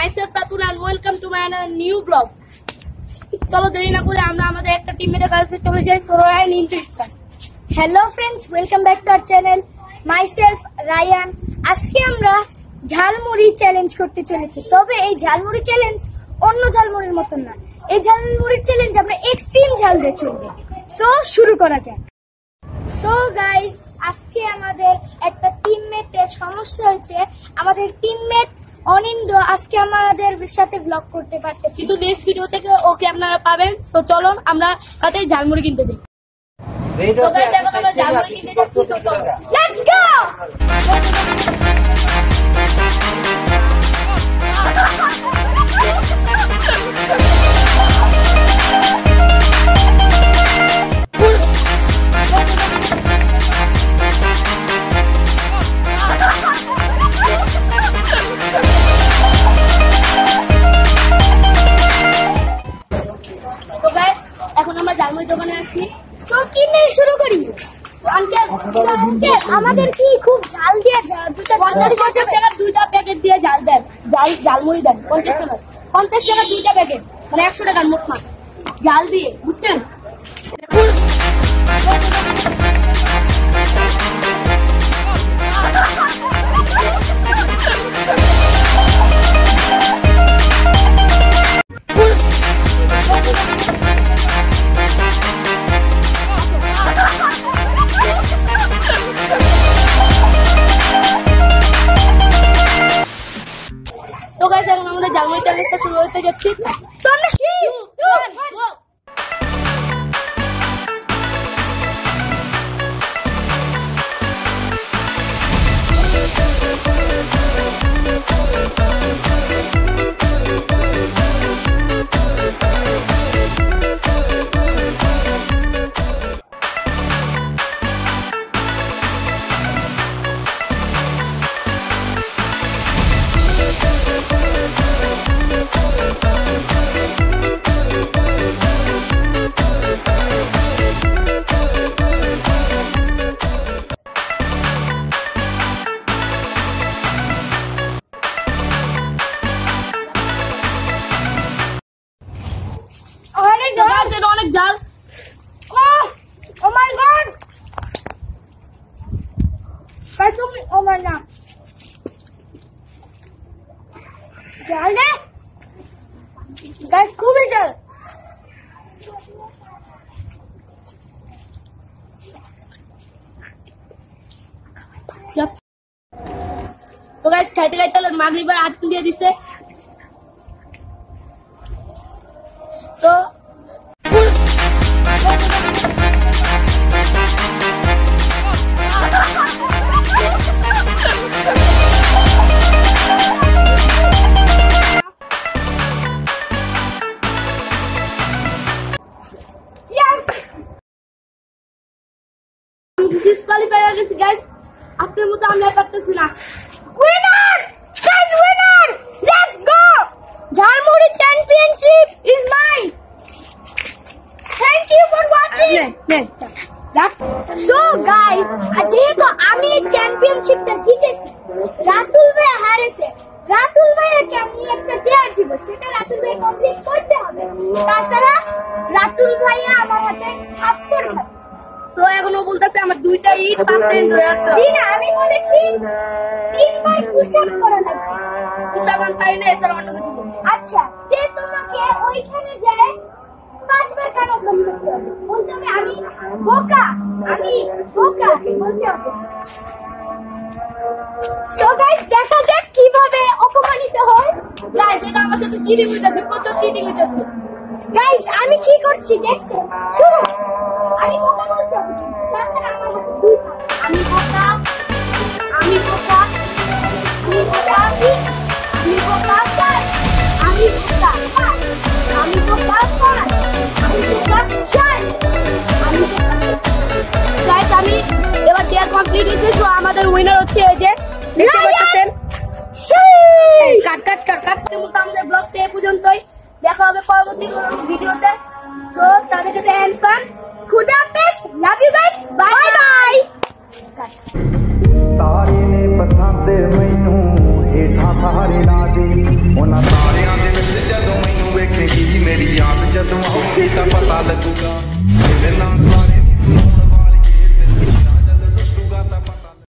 myself Pratul and welcome to my new blog. চলো দেরি না করে আমরা আমাদের একটা টিমমেটের কাছে চলে যাই সোরায়ান ইন্টারেস্টার। Hello friends, welcome back to our channel. Myself Rayan. আজকে আমরা ঝালমুড়ি চ্যালেঞ্জ করতে চলেছি। তবে এই ঝালমুড়ি চ্যালেঞ্জ অন্য ঝালমুড়ির মতন না। এই ঝালমুড়ির চ্যালেঞ্জ আমরা এক্সট্রিম ঝাল দিয়ে চলবে। সো শুরু করা যাক। সো গাইস, আজকে আমাদের একটা টিমমেটের সমস্যা হয়েছে। আমাদের টিমমেট অনিন্দ আজকে আমাদের সাথে ব্লগ করতে পারতেছে, কিন্তু নেক্সট ভিডিও থেকে ওকে আপনারা পাবেন। তো চলো আমরা কাছে ঝালমুড়ি কিনতে যাই। তো গাইস এখন আমরা ঝালমুড়ি কিনতে যাচ্ছি। তো চলো লেটস গো। এখন আমরা ঝালমুড়ি দোকানে আসছি। সো কিনে শুরু করি। আঙ্কেল আমাদের কি খুব ঝাল দিয়ে দুটো 50 টাকা দুইটা প্যাকেট দিয়ে ঝাল দেন, ঝালমুড়ি দেন 50 টাকা দুইটা প্যাকেট, মানে 100 টাকার মোট মাছ ঝাল দিয়ে, বুঝছেন? তো গাইস এখন আমাদের ঝালমুড়ি চ্যালেঞ্জটা শুরু হতে যাচ্ছে। তো আমরা অনেক ঝাল। ও মাই গড গাইস, তুমি ও মাই না ঝাল রে গাইস, খুবই ঝাল। তো গাইস খাইতে খাইতে মাগরিবের আজান দিয়ে দিছে। তো ডিসকোয়ালিফাই হয়ে গেছি গাইস। আপনার মতো আমি আর পারতেছি না। Winner guys, winner, let's go. Jhalmuri championship is mine. Thank you for watching. So guys, যেহেতু আমি চ্যাম্পিয়নশিপটা জিতেছি, রাতুল ভাই হারেছে, রাতুল ভাইকে আমি একটা ডেয়ার দিব, সেটা রাতুল ভাই কমপ্লিট করতে হবে। তাছাড়া রাতুল ভাইয়া আমার হাতে হাত করবে। তো এখনো বলতেছে আমার দুইটা ইট 5 সেকেন্ড ধরে রাখতে হবে। জি না, আমি বলেছি 3 বার পুশ আপ করা লাগবে। পুশ আপ তাই না, এছাড়া অন্য কিছু বলবো। আচ্ছা, তে তোমাকে ওইখানে যায় 5 বার কেন পুশ করতে হবে? বলতে হবে আমি বোকা, আমি বোকা বলতে হবে। সো গাইস, দেখা যাক কিভাবে অপমানিত হয়। গাইস এটা আমার সাথে চিটিং হইতাছে, প্রচুর চিটিং হইতাছে। গাইস আমি কি করছি দেখছেন? শুরু। আমি বোকা বলতে হবে, তাছাড়া আমার হাতে দুই হাত। আমি বোকা, আমি বোকা, আমি বোকা, আমি বোকা স্যার, আমি বোকা, আমি বোকা স্যার, আমি বোকা, আমি বোকা। গাইস আমি এবার ডেয়ার কমপ্লিট হয়েছে। তো আমাদের উইনার হচ্ছে এই যে দেখতে পাচ্ছেন। কাট কাট কাট কাট। আমাদের ব্লগটা এই পর্যন্তই। দেখা হবে পরবর্তী ভিডিওতে। সো তাদেরকে এন্ড ফান। খুদা হাফেজ। Love you guys. Bye bye. तारे ने पसंद मैनू हेठा सारे ना दे उन्हां लगूंगा